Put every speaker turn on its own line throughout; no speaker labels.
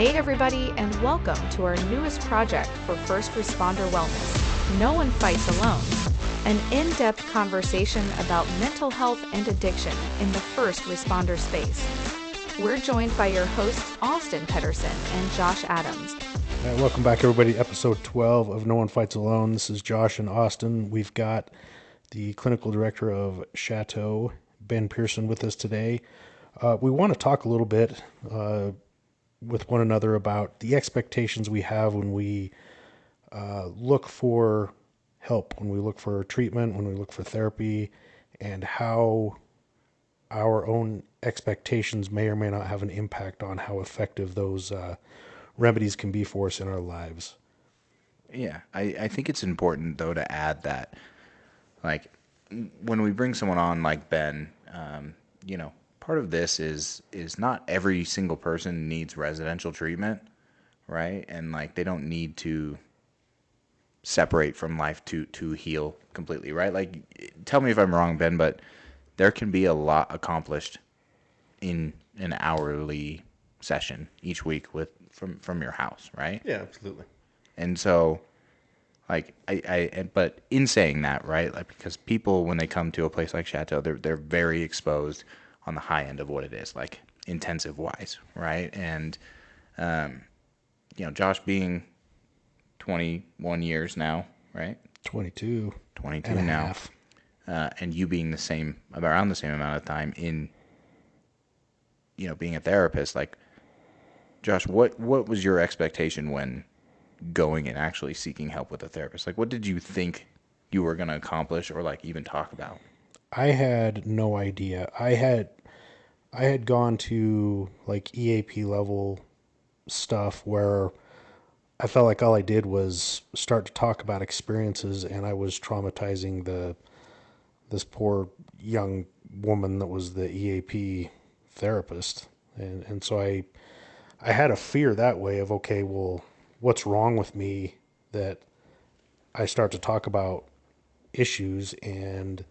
Hey everybody, and welcome to our newest project for first responder wellness, No One Fights Alone, an in-depth conversation about mental health and addiction in the first responder space. We're joined by your hosts Austin Peterson and Josh Adams.
Welcome back, everybody. Episode 12 of No One Fights Alone. This is Josh and Austin. We've got the clinical director of Chateau, Ben Pearson, with us today. We want to talk a little bit with one another about the expectations we have when we look for help, when we look for treatment, when we look for therapy, and how our own expectations may or may not have an impact on how effective those remedies can be for us in our lives.
Yeah, I think it's important though to add that, like, when we bring someone on like Ben, part of this is not every single person needs residential treatment, right? And like they don't need to separate from life to heal completely, right? Like, tell me if I'm wrong, Ben, but there can be a lot accomplished in an hourly session each week with from your house, right?
Yeah, absolutely.
And so, like, but in saying that, right, like, because people, when they come to a place like Chateau, they're very exposed on the high end of what it is, like, intensive wise, right? And, Josh being 21 years now, right?
22
22
and a
now.
half.
And you being around the same amount of time in, being a therapist, like, Josh, what was your expectation when going and actually seeking help with a therapist? Like, what did you think you were going to accomplish or like even talk about?
I had no idea. I had gone to like EAP level stuff where I felt like all I did was start to talk about experiences, and I was traumatizing this poor young woman that was the EAP therapist. And so I had a fear that way of, okay, well, what's wrong with me that I start to talk about issues and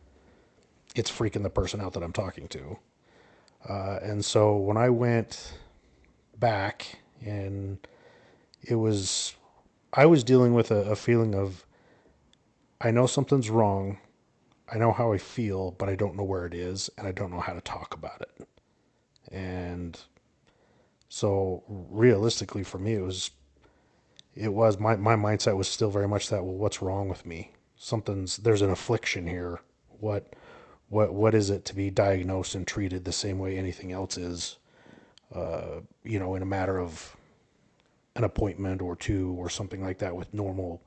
it's freaking the person out that I'm talking to. And so when I went back, and I was dealing with a feeling of, I know something's wrong. I know how I feel, but I don't know where it is, and I don't know how to talk about it. And so realistically for me, it was my mindset was still very much that, well, what's wrong with me? There's an affliction here. What is it to be diagnosed and treated the same way anything else is, in a matter of an appointment or two or something like that with normal,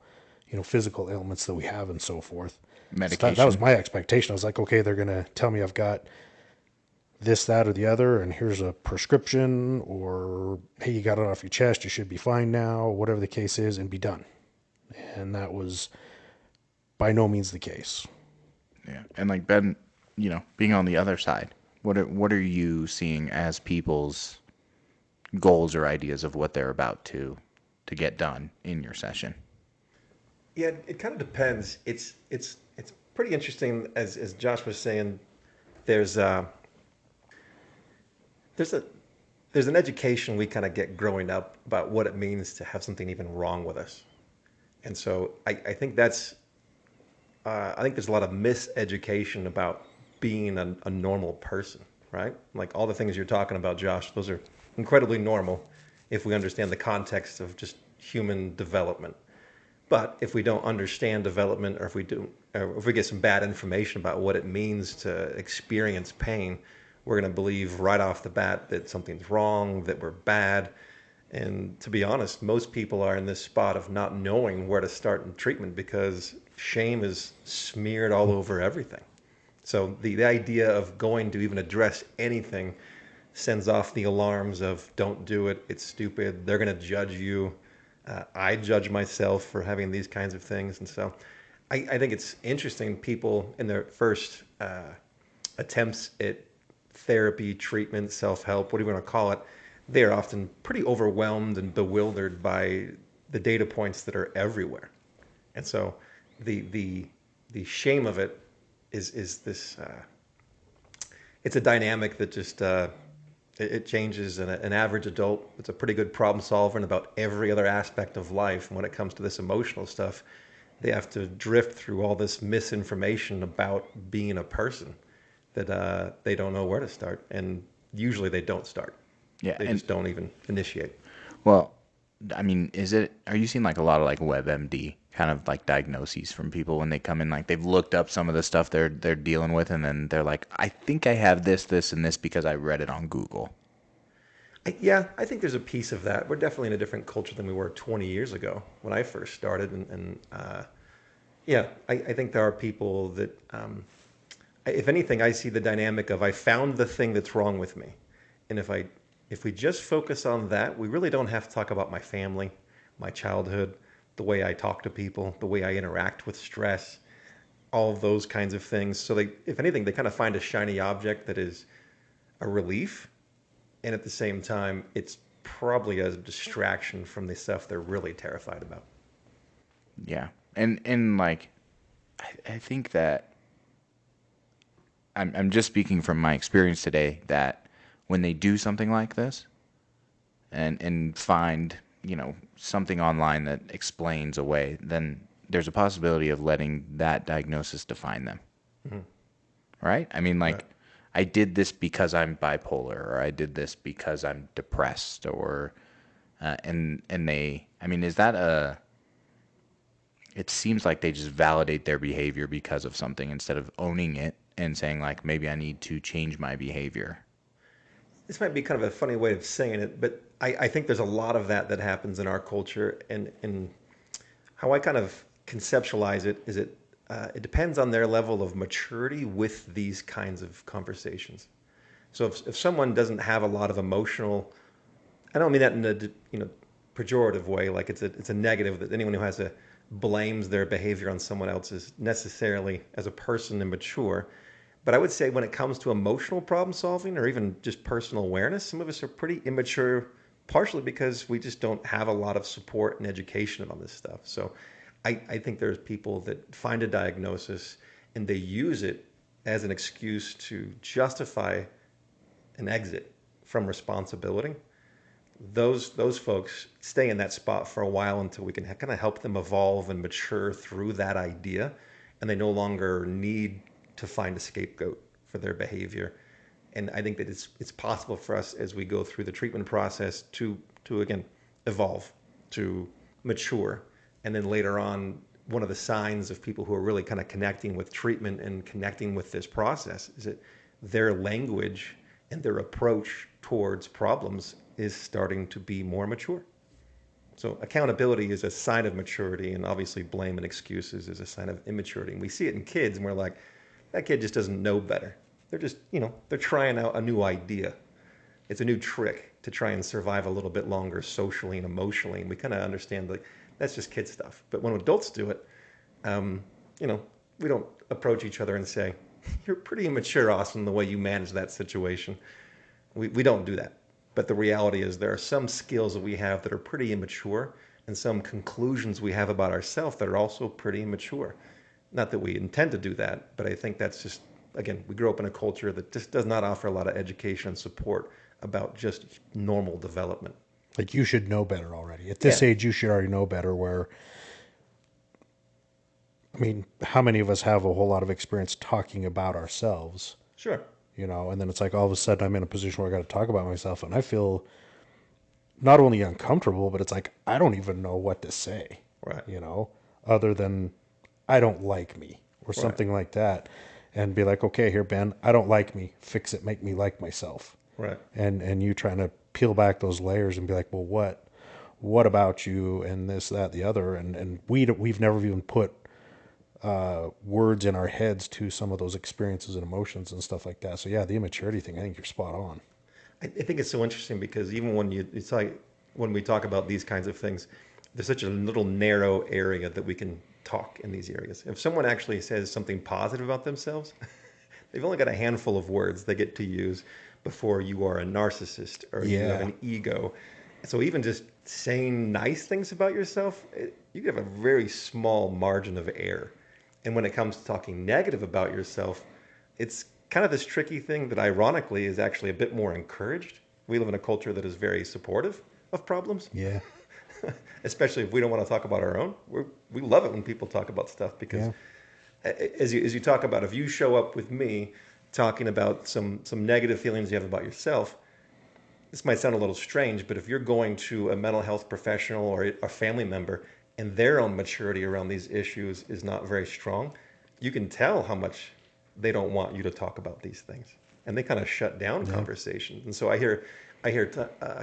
physical ailments that we have and so forth. So that was
Medication.
my expectation. I was like, okay, they're going to tell me I've got this, that, or the other, and here's a prescription, or hey, you got it off your chest, you should be fine now, whatever the case is, and be done. And that was by no means the case.
Yeah. And like Ben, being on the other side, what are you seeing as people's goals or ideas of what they're about to get done in your session?
Yeah, it kind of depends. It's pretty interesting, as Josh was saying. There's there's a there's an education we kind of get growing up about what it means to have something even wrong with us, and so I think I think there's a lot of miseducation about being a normal person, right? Like all the things you're talking about, Josh, those are incredibly normal if we understand the context of just human development. But if we don't understand development, or if we get some bad information about what it means to experience pain, we're going to believe right off the bat that something's wrong, that we're bad. And to be honest, most people are in this spot of not knowing where to start in treatment because shame is smeared all over everything. So the idea of going to even address anything sends off the alarms of don't do it, it's stupid, they're going to judge you. I judge myself for having these kinds of things. And so I think it's interesting, people in their first attempts at therapy, treatment, self-help, whatever you want to call it, they are often pretty overwhelmed and bewildered by the data points that are everywhere. And so the shame of it is this it's a dynamic that just It changes an average adult. It's a pretty good problem solver in about every other aspect of life. And when it comes to this emotional stuff, they have to drift through all this misinformation about being a person that they don't know where to start. And usually they don't start.
Yeah,
They
and
just don't even initiate.
well, I mean, are you seeing like a lot of like WebMD kind of like diagnoses from people when they come in, like they've looked up some of the stuff they're dealing with, and then they're like, I think I have this, this, and this because I read it on Google.
Yeah, I think there's a piece of that. We're definitely in a different culture than we were 20 years ago when I first started. And yeah, I think there are people that, if anything, I see the dynamic of I found the thing that's wrong with me. And if we just focus on that, we really don't have to talk about my family, my childhood, the way I talk to people, the way I interact with stress, all of those kinds of things. So they, if anything, they kind of find a shiny object that is a relief. And at the same time, it's probably a distraction from the stuff they're really terrified about.
Yeah, and like I think that I'm just speaking from my experience today that when they do something like this and find, something online that explains away, then there's a possibility of letting that diagnosis define them.
Mm-hmm.
Right? I mean,
Right.
like, I did this because I'm bipolar, or I did this because I'm depressed, or and they, I mean, is that a? It seems like they just validate their behavior because of something instead of owning it and saying like, maybe I need to change my behavior.
This might be kind of a funny way of saying it, but I think there's a lot of that happens in our culture. And how I kind of conceptualize it is it depends on their level of maturity with these kinds of conversations. So if someone doesn't have a lot of emotional, I don't mean that in a pejorative way, like it's a negative that anyone who has a blames their behavior on someone else is necessarily as a person immature. But I would say when it comes to emotional problem solving or even just personal awareness, some of us are pretty immature, partially because we just don't have a lot of support and education on this stuff. So I think there's people that find a diagnosis and they use it as an excuse to justify an exit from responsibility. Those folks stay in that spot for a while until we can kind of help them evolve and mature through that idea, and they no longer need to find a scapegoat for their behavior. And I think that it's possible for us as we go through the treatment process to again evolve, to mature, and then later on, one of the signs of people who are really kind of connecting with treatment and connecting with this process is that their language and their approach towards problems is starting to be more mature. So accountability is a sign of maturity, and obviously blame and excuses is a sign of immaturity. And we see it in kids, and we're like, that kid just doesn't know better. They're just, they're trying out a new idea. It's a new trick to try and survive a little bit longer socially and emotionally. And we kind of understand that that's just kid stuff. But when adults do it, um, we don't approach each other and say, you're pretty immature, Austin, the way you manage that situation. We don't do that. But the reality is there are some skills that we have that are pretty immature and some conclusions we have about ourselves that are also pretty immature. Not that we intend to do that, but I think that's just, again, we grew up in a culture that just does not offer a lot of education and support about just normal development.
Like you should know better already. At
Yeah,
this age, you should already know better. Where, I mean, how many of us have a whole lot of experience talking about ourselves?
sure.
And then it's like all of a sudden I'm in a position where I got to talk about myself, and I feel not only uncomfortable, but it's like I don't even know what to say,
Right,
you know, other than I don't like me or
right,
something like that, and be like, okay, here, Ben, I don't like me. Fix it. Make me like myself.
right.
And you trying to peel back those layers and be like, well, what about you and this, that, the other, and we've never even put words in our heads to some of those experiences and emotions and stuff like that. So yeah, the immaturity thing, I think you're spot on.
I think it's so interesting because even when it's like when we talk about these kinds of things, there's such a little narrow area that we can talk in these areas. If someone actually says something positive about themselves, they've only got a handful of words they get to use before you are a narcissist or you have
Yeah.
an ego. So even just saying nice things about yourself, you have a very small margin of error. And when it comes to talking negative about yourself, it's kind of this tricky thing that ironically is actually a bit more encouraged We live in a culture that is very supportive of problems,
Yeah.
especially if we don't want to talk about our own. We love it when people talk about stuff because,
Yeah.
as you talk about, if you show up with me talking about some negative feelings you have about yourself, this might sound a little strange, but if you're going to a mental health professional or a family member and their own maturity around these issues is not very strong, you can tell how much they don't want you to talk about these things, and they kind of shut down
Yeah.
conversations. And so I hear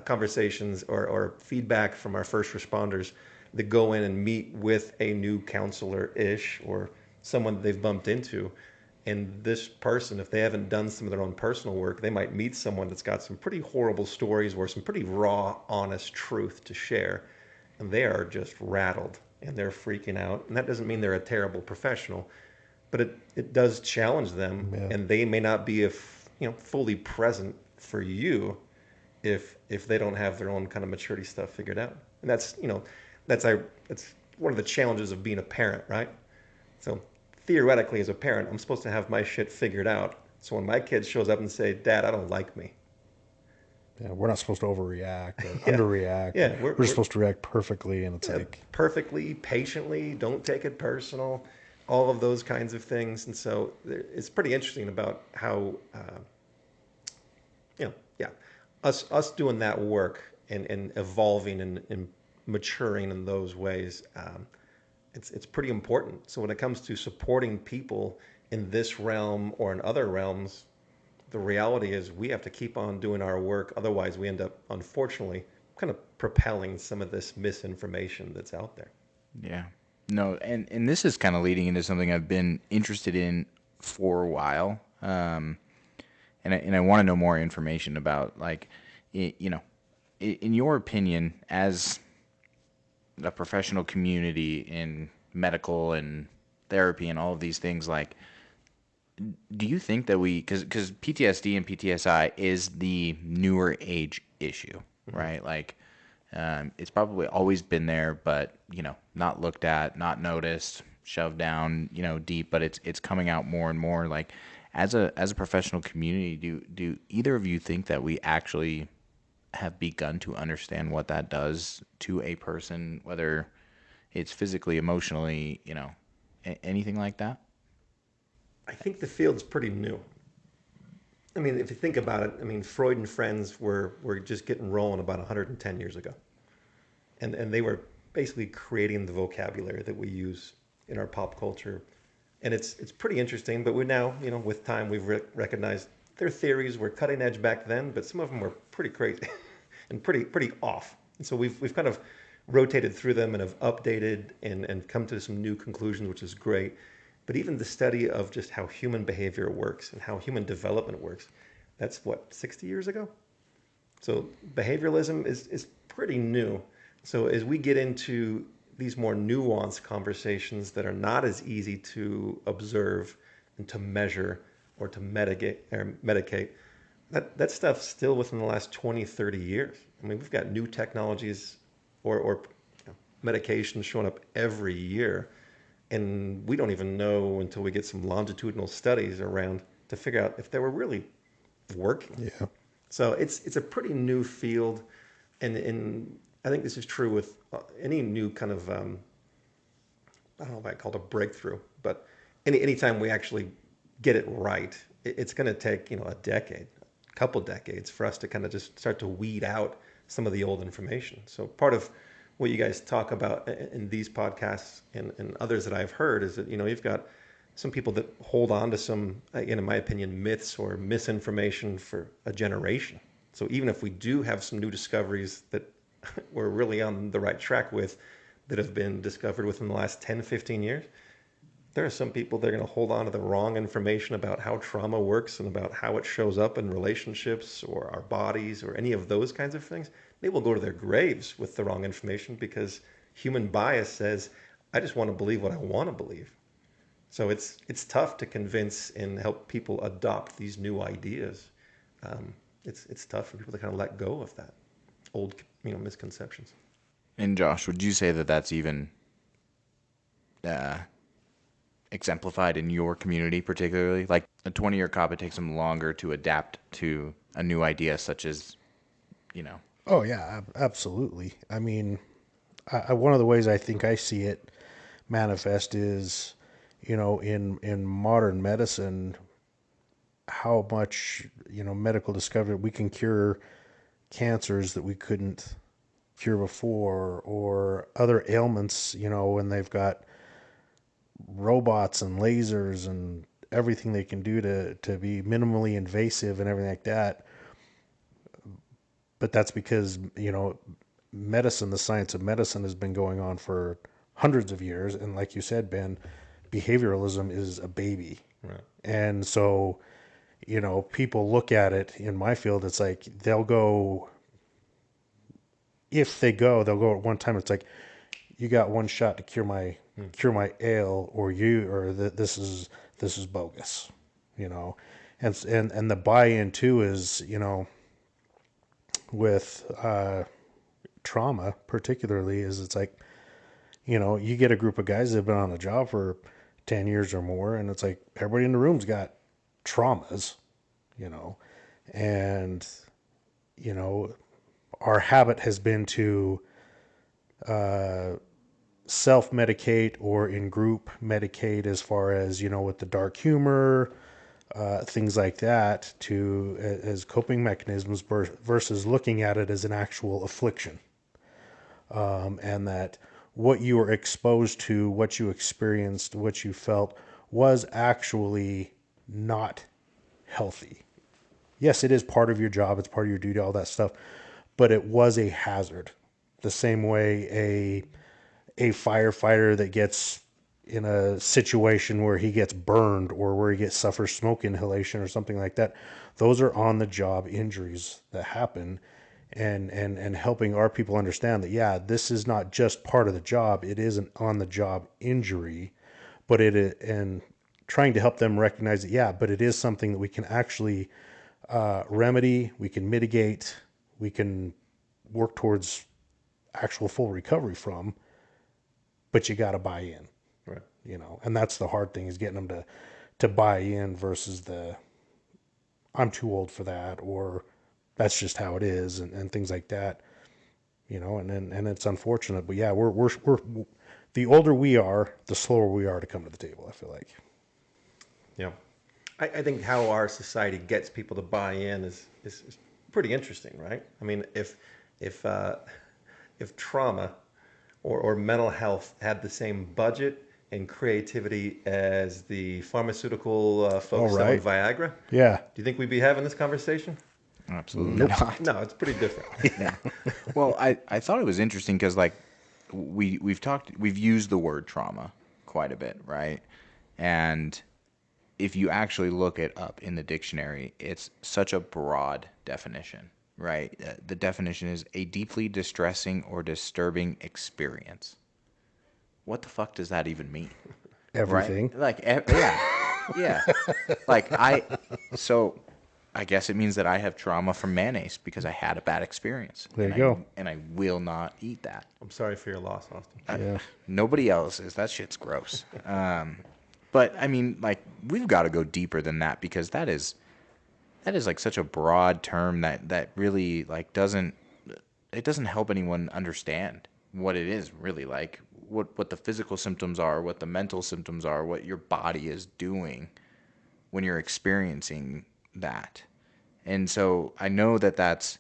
conversations or feedback from our first responders that go in and meet with a new counselor ish or someone they've bumped into. And this person, if they haven't done some of their own personal work, they might meet someone that's got some pretty horrible stories or some pretty raw, honest truth to share. And they are just rattled and they're freaking out. And that doesn't mean they're a terrible professional, but it does challenge them.
Yeah.
And they may not be fully present for you if they don't have their own kind of maturity stuff figured out. And that's one of the challenges of being a parent, right? So theoretically, as a parent, I'm supposed to have my shit figured out. So when my kid shows up and say, "Dad, I don't like me,"
Yeah. We're not supposed to overreact or
yeah,
underreact.
yeah,
We're just supposed to react perfectly, and it's
yeah,
like,
perfectly, patiently, don't take it personal, all of those kinds of things. And so it's pretty interesting about how, yeah, us doing that work and evolving and maturing in those ways. It's pretty important. So when it comes to supporting people in this realm or in other realms, the reality is we have to keep on doing our work. Otherwise, we end up, unfortunately, kind of propelling some of this misinformation that's out there.
Yeah. No, and this is kind of leading into something I've been interested in for a while. And I want to know more information about, like, in your opinion, as a professional community in medical and therapy and all of these things, like, do you think that because PTSD and PTSI is the newer age issue, right? Like, it's probably always been there, but not looked at, not noticed, shoved down, deep. But it's coming out more and more. Like, as a professional community, do either of you think that we actually have begun to understand what that does to a person, whether it's physically, emotionally, anything like that?
I think the field's pretty new. I mean, if you think about it, I mean, Freud and friends were just getting rolling about 110 years ago. And they were basically creating the vocabulary that we use in our pop culture. And it's pretty interesting, but we now, with time, we've recognized their theories were cutting edge back then, but some of them were pretty crazy and pretty off. And so we've kind of rotated through them and have updated and come to some new conclusions, which is great. But even the study of just how human behavior works and how human development works, that's what, 60 years ago? So behavioralism is pretty new. So as we get into these more nuanced conversations that are not as easy to observe and to measure or to medicate, that stuff's still within the last 20, 30 years. I mean, we've got new technologies or medications showing up every year. And we don't even know until we get some longitudinal studies around to figure out if they were really working.
yeah.
So it's a pretty new field, and I think this is true with any new kind of I don't know if I call it a breakthrough, but anytime we actually get it right, it's going to take a decade, a couple decades for us to kind of just start to weed out some of the old information. So part of what you guys talk about in these podcasts and others that I've heard is that you've got some people that hold on to some, again, in my opinion, myths or misinformation for a generation. So even if we do have some new discoveries that we're really on the right track with that have been discovered within the last 10, 15 years, there are some people that are going to hold on to the wrong information about how trauma works and about how it shows up in relationships or our bodies or any of those kinds of things. They will go to their graves with the wrong information because human bias says, I just want to believe what I want to believe. So it's tough to convince and help people adopt these new ideas. It's tough for people to kind of let go of that old misconceptions.
And Josh, would you say that that's even exemplified in your community particularly? Like, a 20-year cop, it takes them longer to adapt to a new idea such as you know.
Oh yeah, absolutely. I mean, one of the ways I think I see it manifest is, in modern medicine, how much, medical discovery we can cure cancers that we couldn't cure before, or other ailments, when they've got robots and lasers and everything they can do to be minimally invasive and everything like that. But that's because, medicine, the science of medicine has been going on for hundreds of years. And like you said, Ben, behavioralism is a baby.
Right.
And so, people look at it in my field, it's like they'll go, if they go, they'll go at one time. It's like, you got one shot to cure my ail, or this is bogus, you know. And the buy-in too is, with trauma particularly, is it's like, you get a group of guys that have been on a job for 10 years or more, and it's like everybody in the room's got traumas, and our habit has been to self-medicate or in group medicate, as far as, with the dark humor, things like that, to as coping mechanisms versus looking at it as an actual affliction. And that what you were exposed to, what you experienced, what you felt was actually not healthy. Yes, it is part of your job, it's part of your duty, all that stuff, but it was a hazard. The same way a firefighter that gets in a situation where he gets burned, or where he suffers smoke inhalation or something like that, those are on the job injuries that happen. And helping our people understand that, yeah, this is not just part of the job, it is an on the job injury, but and trying to help them recognize that, yeah, but it is something that we can actually remedy, we can mitigate, we can work towards actual full recovery from, but you got to buy in.
Right.
And that's the hard thing, is getting them to buy in, versus I'm too old for that, or that's just how it is, and things like that, and it's unfortunate, but yeah, we're the older we are, the slower we are to come to the table, I feel like.
Yeah. I think how our society gets people to buy in is pretty interesting, right? I mean, if trauma or mental health had the same budget and creativity as the pharmaceutical folks selling Viagra,
Yeah.
do you think we'd be having this conversation?
Absolutely not.
No, it's pretty different.
Yeah. Well, I thought it was interesting because, like, we've used the word trauma quite a bit, right? And if you actually look it up in the dictionary, it's such a broad definition, right? The definition is a deeply distressing or disturbing experience. What the fuck does that even mean?
Everything.
Right? Like, yeah. So I guess it means that I have trauma from mayonnaise because I had a bad experience.
There you go.
And I will not eat that.
I'm sorry for your loss, Austin.
Yeah.
Nobody else is. That shit's gross. But I mean, like, we've got to go deeper than that, because that is like such a broad term that really, like, doesn't help anyone understand what it is really like, what the physical symptoms are, what the mental symptoms are, what your body is doing when you're experiencing that. And so I know that's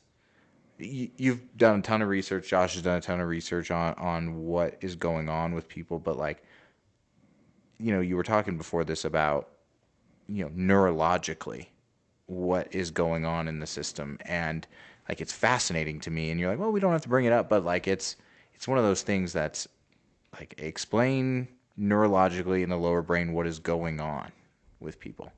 you've done a ton of research. Josh has done a ton of research on what is going on with people, but, like, you were talking before this about, neurologically what is going on in the system. And, like, it's fascinating to me. And you're like, well, we don't have to bring it up, but, like, it's one of those things that's like, explain neurologically in the lower brain what is going on with people.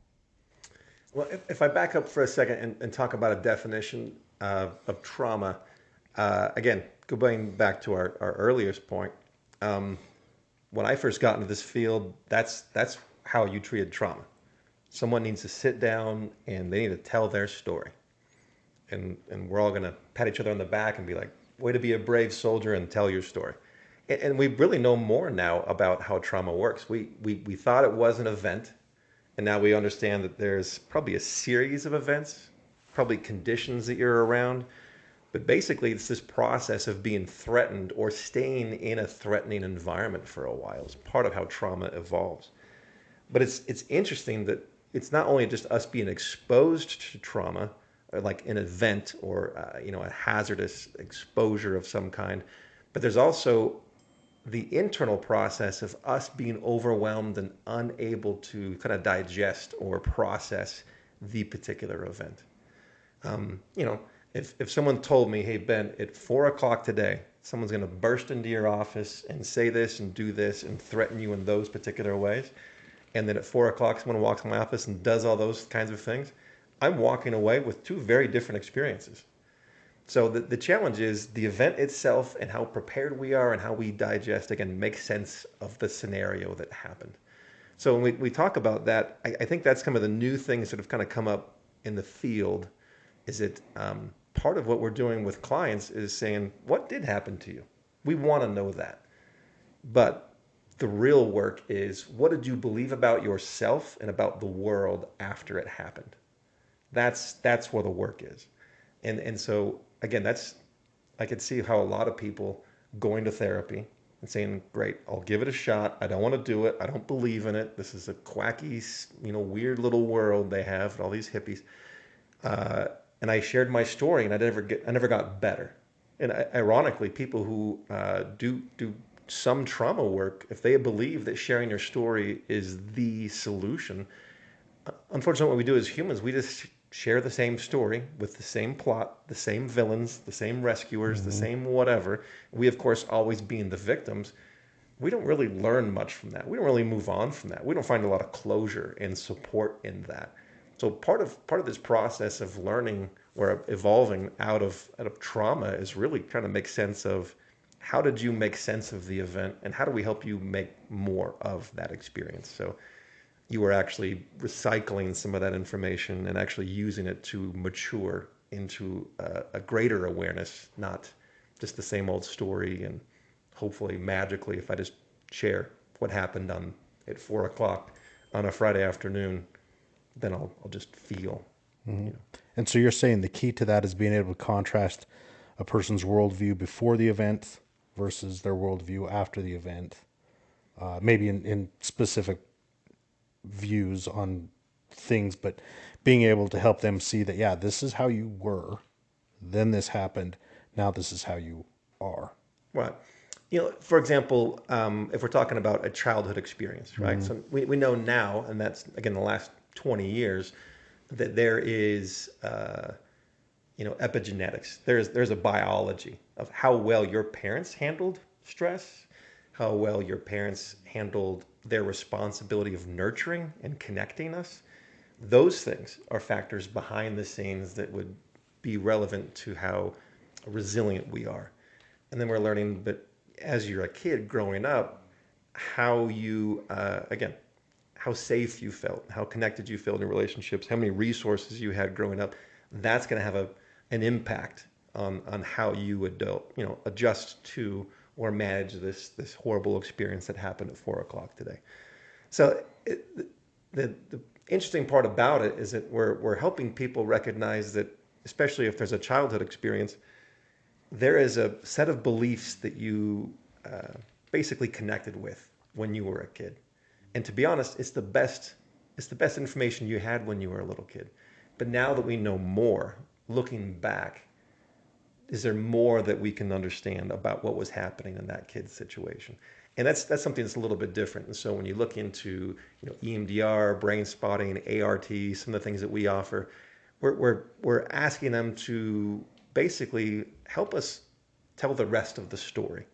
Well, if I back up for a second and talk about a definition of trauma, again, going back to our earliest point, when I first got into this field, that's how you treated trauma. Someone needs to sit down and they need to tell their story. And we're all going to pat each other on the back and be like, way to be a brave soldier and tell your story. And we really know more now about how trauma works. We thought it was an event, and now we understand that there's probably a series of events, probably conditions that you're around, But basically, it's this process of being threatened or staying in a threatening environment for a while. It's part of how trauma evolves. But it's interesting that it's not only just us being exposed to trauma, or like an event or a hazardous exposure of some kind, but there's also the internal process of us being overwhelmed and unable to kind of digest or process the particular event. You know, if someone told me, hey, Ben, at 4 o'clock today, someone's going to burst into your office and say this and do this and threaten you in those particular ways, and then at 4 o'clock, someone walks in my office and does all those kinds of things, I'm walking away with two very different experiences. So the challenge is the event itself and how prepared we are and how we digest, again, make sense of the scenario that happened. So when we talk about that, I think that's some of the new things that have kind of come up in the field. Is it part of what we're doing with clients is saying, what did happen to you? We want to know that. But the real work is, what did you believe about yourself and about the world after it happened? That's where the work is. And so again, I could see how a lot of people going to therapy and saying, great, I'll give it a shot. I don't want to do it. I don't believe in it. This is a quacky, weird little world they have, all these hippies. And I shared my story, and I never got better. And ironically, people who do some trauma work, if they believe that sharing your story is the solution, unfortunately, what we do as humans, we just share the same story with the same plot, the same villains, the same rescuers, the same whatever. We, of course, always being the victims. We don't really learn much from that. We don't really move on from that. We don't find a lot of closure and support in that. So part of this process of learning or evolving out of trauma is really trying to make sense of, how did you make sense of the event, and how do we help you make more of that experience? So you are actually recycling some of that information and actually using it to mature into a greater awareness, not just the same old story. And hopefully, magically, if I just share what happened at 4 o'clock on a Friday afternoon, then I'll just feel.
And so you're saying the key to that is being able to contrast a person's worldview before the event versus their worldview after the event, maybe in specific views on things, but being able to help them see that, yeah, this is how you were, then this happened, now this is how you are.
Right. For example, if we're talking about a childhood experience, right? So we know now, and that's, again, the last 20 years, that there is, epigenetics. There's a biology of how well your parents handled stress, how well your parents handled their responsibility of nurturing and connecting us. Those things are factors behind the scenes that would be relevant to how resilient we are. And then we're learning that as you're a kid growing up, how you, again, how safe you felt, how connected you felt in relationships, how many resources you had growing up. That's going to have an impact on how you adjust to or manage this horrible experience that happened at 4 o'clock today. So the interesting part about it is that we're helping people recognize that, especially if there's a childhood experience, there is a set of beliefs that you basically connected with when you were a kid. And to be honest, it's the best information you had when you were a little kid. But now that we know more, looking back, is there more that we can understand about what was happening in that kid's situation? And that's something that's a little bit different. And so when you look into EMDR, brain spotting, ART, some of the things that we offer, we're asking them to basically help us tell the rest of the story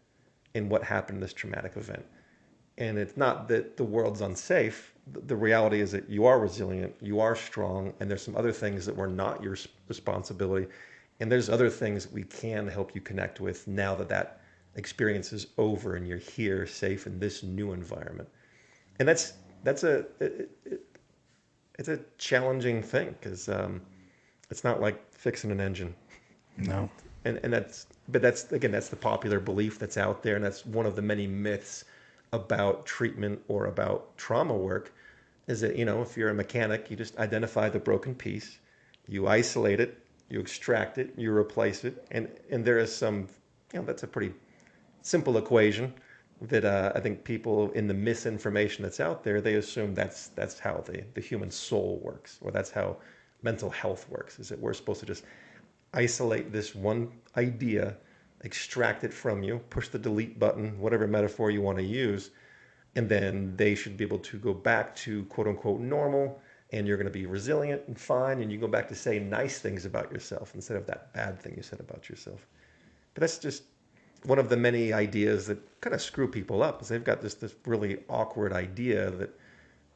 in what happened in this traumatic event. And it's not that the world's unsafe. The reality is that you are resilient, you are strong, and there's some other things that were not your responsibility. And there's other things that we can help you connect with now that experience is over and you're here safe in this new environment. And it's a challenging thing because it's not like fixing an engine.
No.
And that's the popular belief that's out there, and that's one of the many myths about treatment or about trauma work, is that if you're a mechanic, you just identify the broken piece, you isolate it, you extract it, you replace it, and there is some, that's a pretty simple equation that I think people in the misinformation that's out there, they assume that's how the human soul works, or that's how mental health works, is that we're supposed to just isolate this one idea, extract it from you, push the delete button, whatever metaphor you want to use, and then they should be able to go back to quote unquote normal, and you're going to be resilient and fine, and you go back to say nice things about yourself instead of that bad thing you said about yourself. But that's just one of the many ideas that kind of screw people up, is they've got this really awkward idea that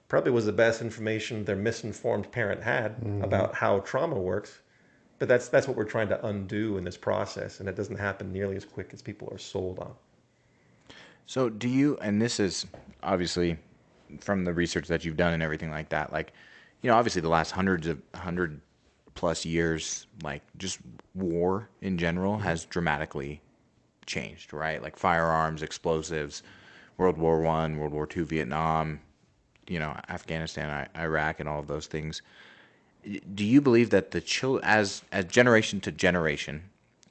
probably was the best information their misinformed parent had about how trauma works. But that's what we're trying to undo in this process, and it doesn't happen nearly as quick as people are sold on.
So do you, and this is obviously from the research that you've done and everything like that, like, obviously the last 100 plus years, like just war in general has dramatically changed, right? Like firearms, explosives, World War I, World War II, Vietnam, Afghanistan, Iraq, and all of those things. Do you believe that as generation to generation,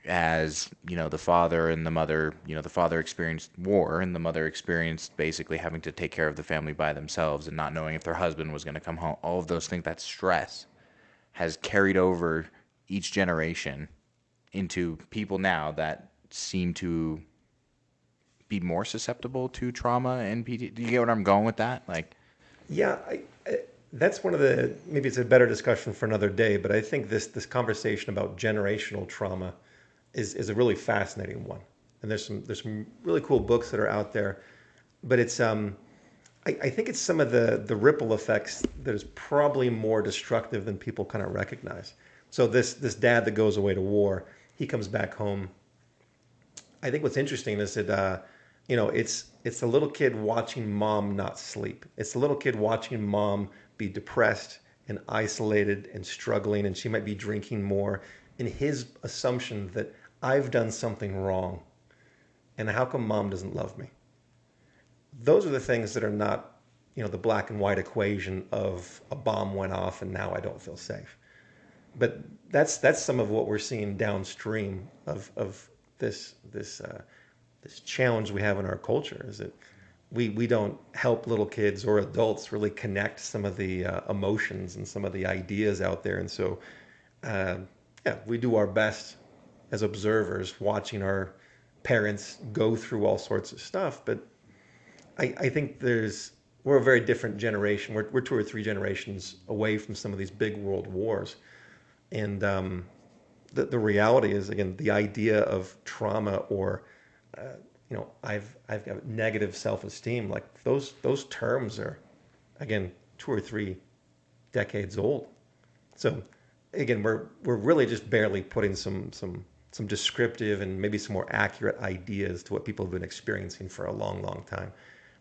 as the father and the mother, the father experienced war and the mother experienced basically having to take care of the family by themselves and not knowing if their husband was going to come home, all of those things, that stress has carried over each generation into people now that seem to be more susceptible to trauma and PD? Do you get what I'm going with that? Like,
Yeah, that's one of the, maybe it's a better discussion for another day, but I think this conversation about generational trauma is a really fascinating one. And there's some really cool books that are out there, but it's I think it's some of the ripple effects that is probably more destructive than people kind of recognize. So this dad that goes away to war, he comes back home. I think what's interesting is that it's a little kid watching mom not sleep. It's a little kid watching mom be depressed and isolated and struggling, and she might be drinking more. And his assumption that I've done something wrong, and how come mom doesn't love me? Those are the things that are not, the black and white equation of a bomb went off and now I don't feel safe. But that's some of what we're seeing downstream of this challenge we have in our culture, is that we don't help little kids or adults really connect some of the emotions and some of the ideas out there. And so, we do our best as observers watching our parents go through all sorts of stuff. But I think we're a very different generation. We're 2 or 3 generations away from some of these big world wars. And the reality is, again, the idea of trauma or I've got negative self-esteem. Like those terms are, again, 2 or 3 decades old. So again, we're really just barely putting some descriptive and maybe some more accurate ideas to what people have been experiencing for a long, long time.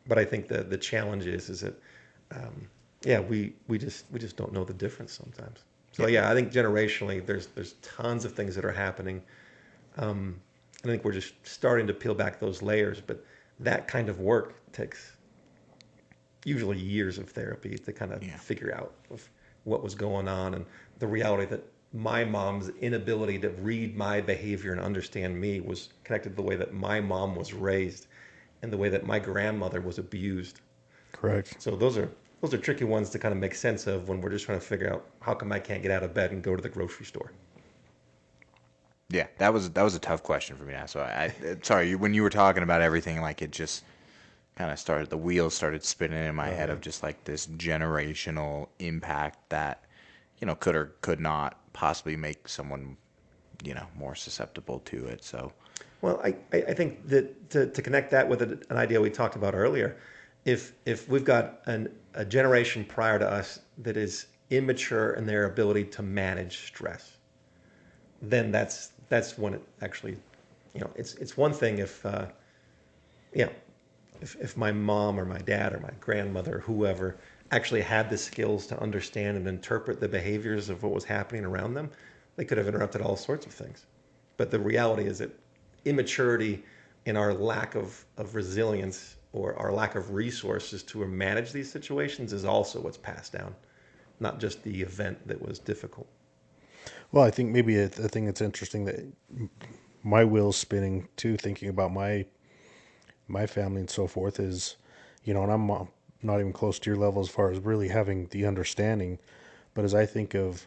But I think the challenge is that we just don't know the difference sometimes. So I think generationally there's tons of things that are happening. I think we're just starting to peel back those layers, but that kind of work takes usually years of therapy to kind of figure out what was going on, and the reality that my mom's inability to read my behavior and understand me was connected to the way that my mom was raised and the way that my grandmother was abused.
Correct.
So those are tricky ones to kind of make sense of when we're just trying to figure out how come I can't get out of bed and go to the grocery store.
Yeah, that was a tough question for me now. So sorry, when you were talking about everything, like it just kind of the wheels started spinning in my head of just like this generational impact that, could or could not possibly make someone, more susceptible to it. So,
well, I think that to connect that with an idea we talked about earlier, if we've got a generation prior to us that is immature in their ability to manage stress, then that's when it actually, it's one thing if my mom or my dad or my grandmother or whoever actually had the skills to understand and interpret the behaviors of what was happening around them, they could have interrupted all sorts of things. But the reality is that immaturity and our lack of resilience or our lack of resources to manage these situations is also what's passed down, not just the event that was difficult.
Well, I think maybe a thing that's interesting that my wheels spinning too, thinking about my family and so forth is, and I'm not even close to your level as far as really having the understanding, but as I think of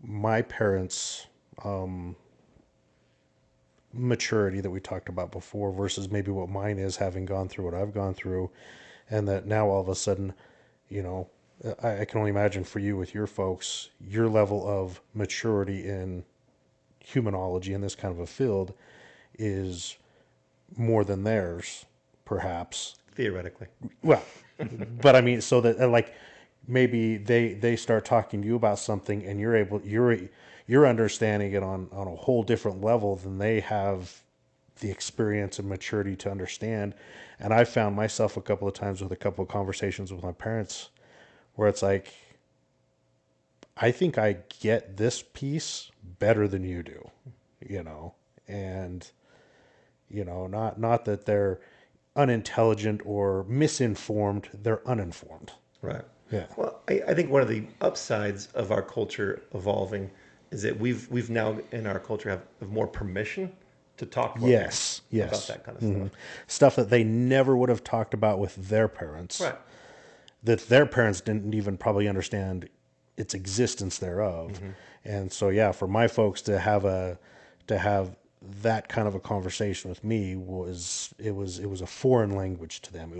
my parents' maturity that we talked about before versus maybe what mine is, having gone through what I've gone through, and that now all of a sudden, you know, I can only imagine for you with your folks, your level of maturity in humanology in this kind of a field is more than theirs, perhaps.
Theoretically.
Well, but I mean, so that like maybe they start talking to you about something, and you're understanding it on a whole different level than they have the experience and maturity to understand. And I found myself a couple of times with a couple of conversations with my parents where it's like, I think I get this piece better than you do, and not that they're unintelligent or misinformed, they're uninformed.
Right.
Yeah.
Well, I think one of the upsides of our culture evolving is that we've now in our culture have more permission to talk to our
Yes.
parents about
Yes.
that kind of stuff.
Stuff that they never would have talked about with their parents,
Right.
that their parents didn't even probably understand its existence thereof. And so, yeah, for my folks to have that kind of a conversation with me was a foreign language to them. It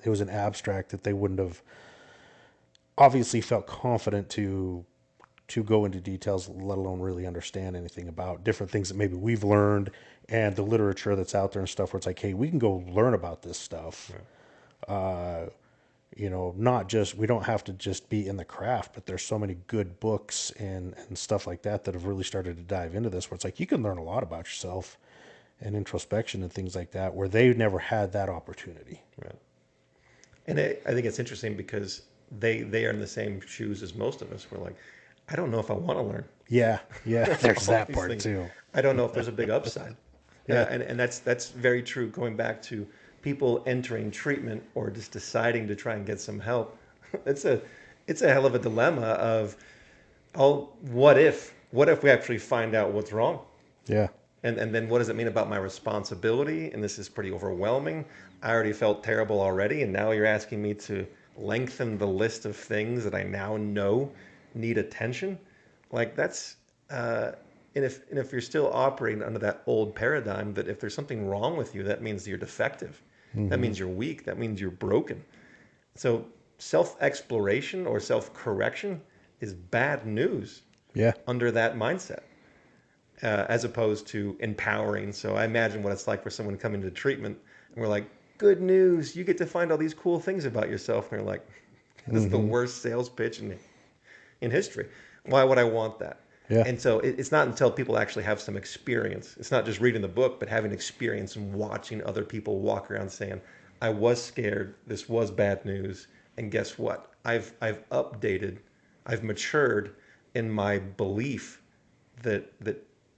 was an abstract that they wouldn't have obviously felt confident to go into details, let alone really understand anything about different things that maybe we've learned and the literature that's out there and stuff where it's like, hey, we can go learn about this stuff. Not just, we don't have to just be in the craft, but there's so many good books and stuff like that that have really started to dive into this where it's like you can learn a lot about yourself and introspection and things like that where they never had that opportunity.
Right. And I think it's interesting because they are in the same shoes as most of us. We're like, I don't know if I want to learn.
Yeah, there's
All
that
these
part
things.
too.
I don't know if there's a big upside.
Yeah.
And that's very true. Going back to people entering treatment or just deciding to try and get some help, it's a hell of a dilemma of, oh, what if we actually find out what's wrong?
Yeah.
And then what does it mean about my responsibility? And this is pretty overwhelming. I already felt terrible already, and now you're asking me to lengthen the list of things that I now know need attention. Like that's and if you're still operating under that old paradigm that if there's something wrong with you, that means you're defective. That means you're weak. That means you're broken. So self-exploration or self-correction is bad news
Yeah.
under that mindset, as opposed to empowering. So I imagine what it's like for someone coming to treatment and we're like, good news, you get to find all these cool things about yourself. And they're like, this is the worst sales pitch in history. Why would I want that?
Yeah.
And so it's not until people actually have some experience. It's not just reading the book, but having experience and watching other people walk around saying, I was scared. This was bad news. And guess what? I've updated, I've matured in my belief that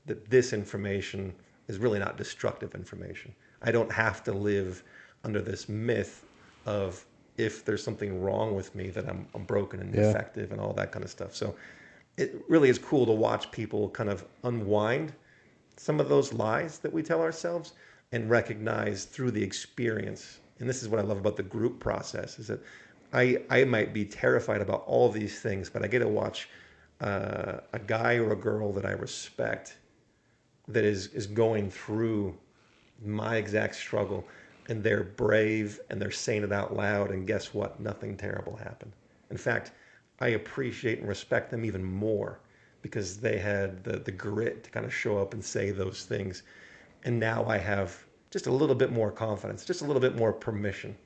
this information is really not destructive information. I don't have to live under this myth of if there's something wrong with me that I'm broken and defective and all that kind of stuff. So it really is cool to watch people kind of unwind some of those lies that we tell ourselves and recognize through the experience. And this is what I love about the group process is that I might be terrified about all these things, but I get to watch a guy or a girl that I respect that is going through my exact struggle, and they're brave and they're saying it out loud, and guess what? Nothing terrible happened. In fact, I appreciate and respect them even more because they had the grit to kind of show up and say those things. And now I have just a little bit more confidence, just a little bit more permission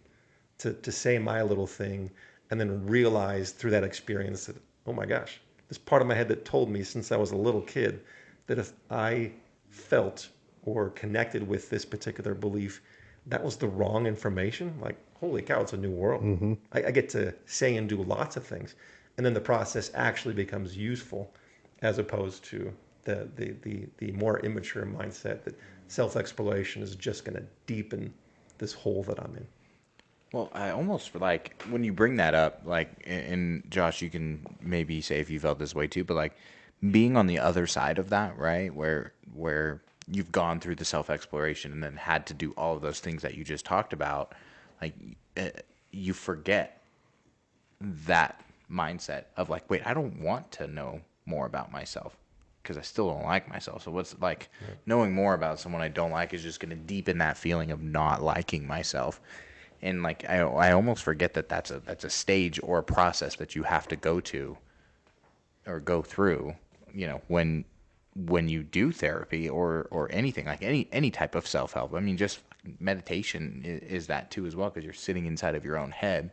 to say my little thing, and then realize through that experience that, oh my gosh, this part of my head that told me since I was a little kid that if I felt or connected with this particular belief, that was the wrong information. Like, holy cow, it's a new world. I get to say and do lots of things. And then the process actually becomes useful as opposed to the more immature mindset that self-exploration is just going to deepen this hole that I'm in.
Well, I almost when you bring that up, and Josh, you can maybe say if you felt this way too, but being on the other side of that, right, where you've gone through the self-exploration and then had to do all of those things that you just talked about, like you forget that mindset of like, wait, I don't want to know more about myself because I still don't like myself. So what's like knowing more about someone I don't like is just going to deepen that feeling of not liking myself. And like I almost forget that that's a stage or a process that you have to go to or go through, when you do therapy or anything, like any type of self-help. I mean, just meditation is that too as well, because you're sitting inside of your own head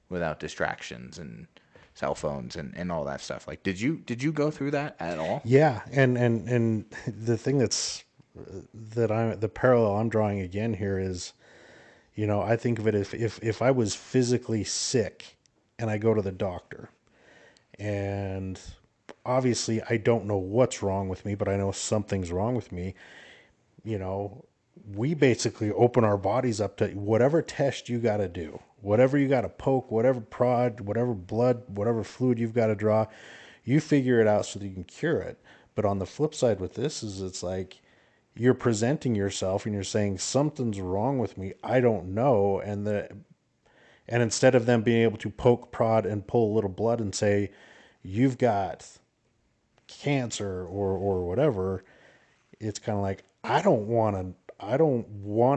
without distractions and cell phones and all that stuff. Like, did you go through that at all?
Yeah, and the thing the parallel I'm drawing again here is, I think of it if I was physically sick and I go to the doctor, and obviously I don't know what's wrong with me, but I know something's wrong with me. We basically open our bodies up to whatever test you got to do, whatever you got to poke, whatever prod, whatever blood, whatever fluid you've got to draw, you figure it out so that you can cure it. But on the flip side with this is it's like you're presenting yourself and you're saying something's wrong with me. I don't know. And instead of them being able to poke, prod, and pull a little blood and say, you've got cancer or whatever, it's kind of like, I don't want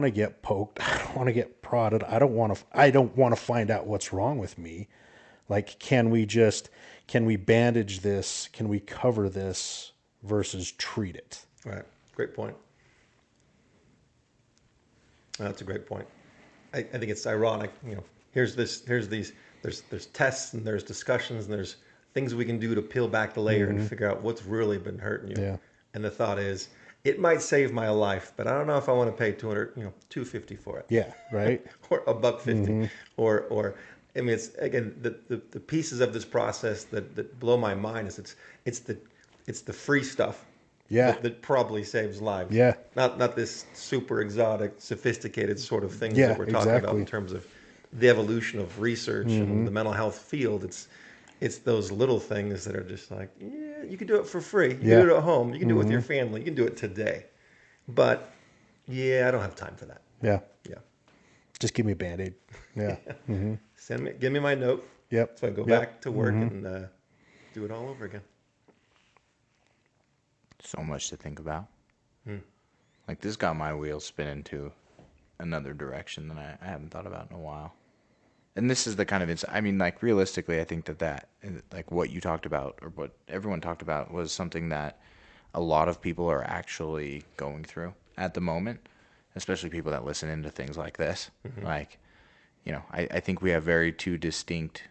to get poked. I don't want to get prodded. I don't want to find out what's wrong with me. Like, can we bandage this? Can we cover this versus treat it?
Right. Great point. That's a great point. I think it's ironic. There's tests and there's discussions and there's things we can do to peel back the layer and figure out what's really been hurting you.
Yeah.
And the thought is, it might save my life, but I don't know if I want to pay $250 for it.
Yeah. Right.
Or $150. Or I mean, it's again the pieces of this process that blow my mind is it's the free stuff.
Yeah.
That probably saves lives.
Yeah.
Not this super exotic, sophisticated sort of things
Yeah,
that we're talking about
exactly.
in terms of the evolution of research and the mental health field. It's those little things that are just like, yeah, you can do it for free. You can do it at home. You can do it with your family. You can do it today. But yeah, I don't have time for that.
Yeah.
Yeah.
Just give me a Band-Aid. Yeah.
Give me my note.
Yep.
So I go back to work and do it all over again.
So much to think about. Like, this got my wheels spinning to another direction that I haven't thought about in a while. And this is the kind of, I mean, like, realistically, I think that, like, what you talked about, or what everyone talked about, was something that a lot of people are actually going through at the moment, especially people that listen into things like this. Like, I think we have two distinct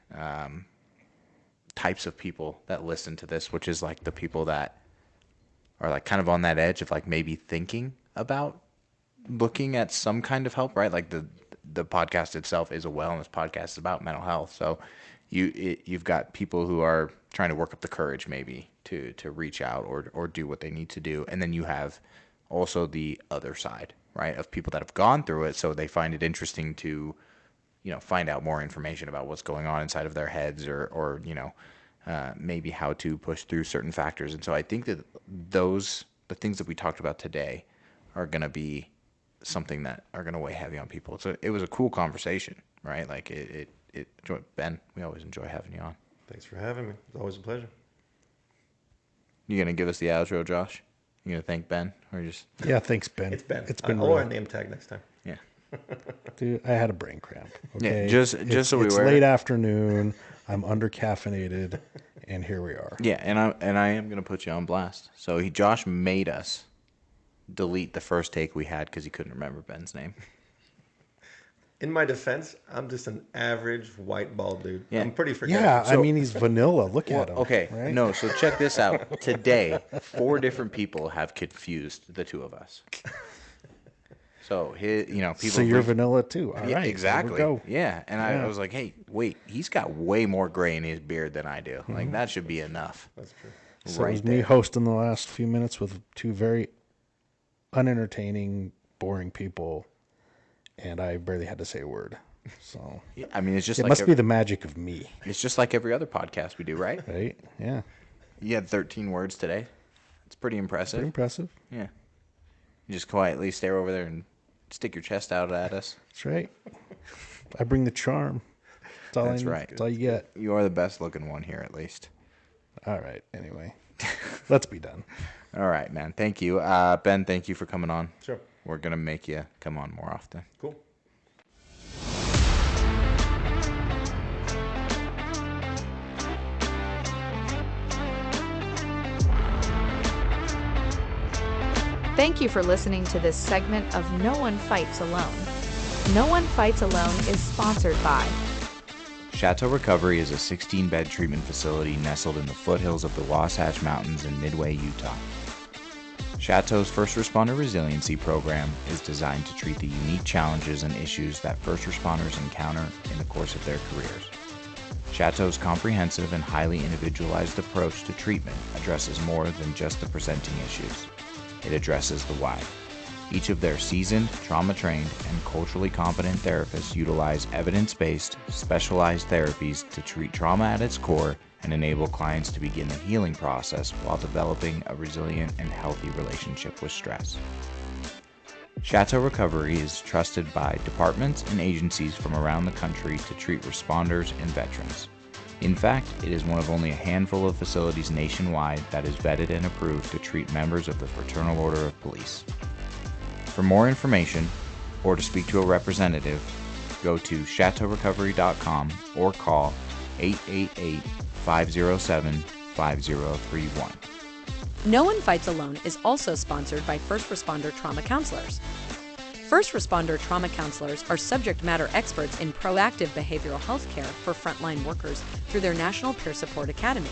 types of people that listen to this, which is, like, the people that are, like, kind of on that edge of, like, maybe thinking about looking at some kind of help, right? Like, the podcast itself is a wellness podcast. It's about mental health. So you've got people who are trying to work up the courage maybe to reach out or do what they need to do. And then you have also the other side, right, of people that have gone through it. So they find it interesting to, find out more information about what's going on inside of their heads or maybe how to push through certain factors. And so I think that the things that we talked about today are going to be something that are going to weigh heavy on people. So it was a cool conversation, right? Like Ben, we always enjoy having you on.
Thanks for having me. It's always a pleasure.
You going to give us the outro, Josh? You going to thank Ben or just?
Yeah. Thanks, Ben.
It's Ben.
It's been
I'll
real.
wear a name tag next time.
Yeah.
Dude, I had a brain cramp. Okay.
Yeah, just so we
it's
were.
late afternoon. I'm under caffeinated, and here we are.
Yeah, and I am going to put you on blast. So Josh made us delete the first take we had because he couldn't remember Ben's name.
In my defense, I'm just an average white bald dude.
Yeah.
I'm pretty forgettable.
Yeah, I mean, he's vanilla. Look at him.
Okay,
right?
no, so check this out. Today, 4 different people have confused the two of us. So people.
So you're vanilla too. All right.
Yeah, exactly.
There we go.
Yeah, and I was like, hey, wait, he's got way more gray in his beard than I do. Like, that should be enough.
That's true.
So it was me
there.
hosting the last few minutes with 2 very unentertaining, boring people, and I barely had to say a word. So
I mean, it's just
it
like
must be the magic of me,
it's just like every other podcast we do, right?
right? Yeah.
You had 13 words today. It's pretty impressive.
Pretty impressive.
Yeah. You just quietly stare over there and stick your chest out at us.
That's right. I bring the charm.
That's right.
That's all you get.
You are the best looking one here, at least.
All right. Anyway, let's be done.
All right, man. Thank you. Ben, thank you for coming on.
Sure.
We're going to make you come on more often.
Cool.
Thank you for listening to this segment of No One Fights Alone. No One Fights Alone is sponsored by
Chateau Recovery is a 16-bed treatment facility nestled in the foothills of the Wasatch Mountains in Midway, Utah. Chateau's First Responder Resiliency Program is designed to treat the unique challenges and issues that first responders encounter in the course of their careers. Chateau's comprehensive and highly individualized approach to treatment addresses more than just the presenting issues. It addresses the why. Each of their seasoned, trauma-trained, and culturally competent therapists utilize evidence-based, specialized therapies to treat trauma at its core and enable clients to begin the healing process while developing a resilient and healthy relationship with stress. Chateau Recovery is trusted by departments and agencies from around the country to treat responders and veterans. In fact, it is one of only a handful of facilities nationwide that is vetted and approved to treat members of the Fraternal Order of Police. For more information, or to speak to a representative, go to chateaurecovery.com or call 888-507-5031.
No One Fights Alone is also sponsored by First Responder Trauma Counselors. First Responder Trauma Counselors are subject matter experts in proactive behavioral health care for frontline workers through their National Peer Support Academy.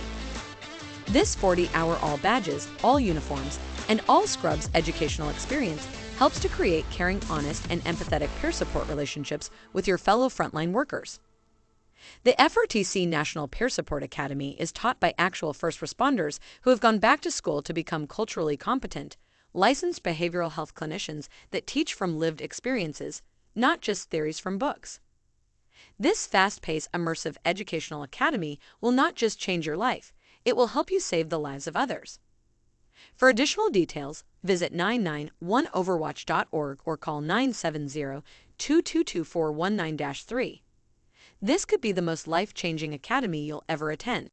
This 40-hour all badges, all uniforms, and all scrubs educational experience helps to create caring, honest, and empathetic peer support relationships with your fellow frontline workers. The FRTC National Peer Support Academy is taught by actual first responders who have gone back to school to become culturally competent, licensed behavioral health clinicians that teach from lived experiences, not just theories from books. This fast-paced, immersive educational academy will not just change your life, it will help you save the lives of others. For additional details, visit 991overwatch.org or call 970-222-419-3. This could be the most life-changing academy you'll ever attend.